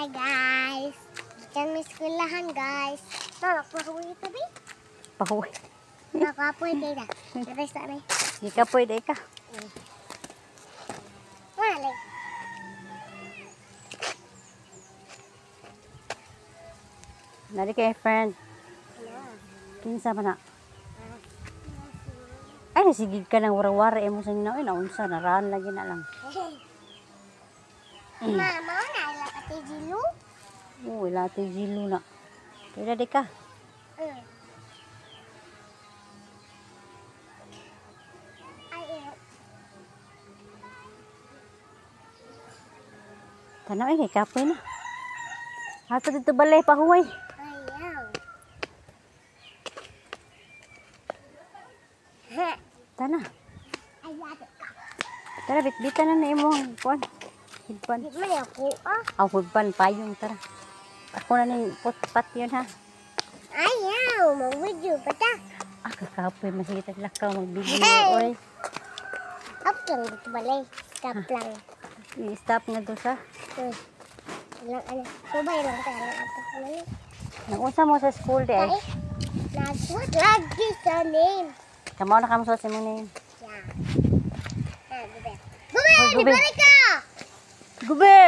Hi guys. Diyan may eskwelahan guys. Pahuwi ito ba? Pahuwi. Nakapoy kayo na. Nares na rin. Di ka pwede ka. Wala. Nari kay friend. Kinsa man na. Ay, nasigig ka ng warawara. Emo sa ninaw. Ay, naunsa. Naraan lagi na lang. Mama, wala pati Jilu. Oo, ilate jilo na. Pwede di ka. Tanaw eh, kapoy na. Ato dito balay, pahuway. Ayaw. Tana. Ayaw. Tara, bitbitan na na imong kuan. Higpan. Di man ako ah. Aw, higpan, payong, tara. Ako na ni pot yun ha. Ayaw, mag-video pa ta. Ah, kakapoy, masigit at lakaw, magbibili. Hey! Oy, Up lang dito balay. Stop lang. i-stop nga doon sa. Lang ano. Subay lang tayo. Nag-unsa mo sa school di ay. Nagsuot lagi sa name. Kamaw na kamo sa mo na yun. Yeah. Gube. Gube, Hoy, di Gube. balik ka! Gube!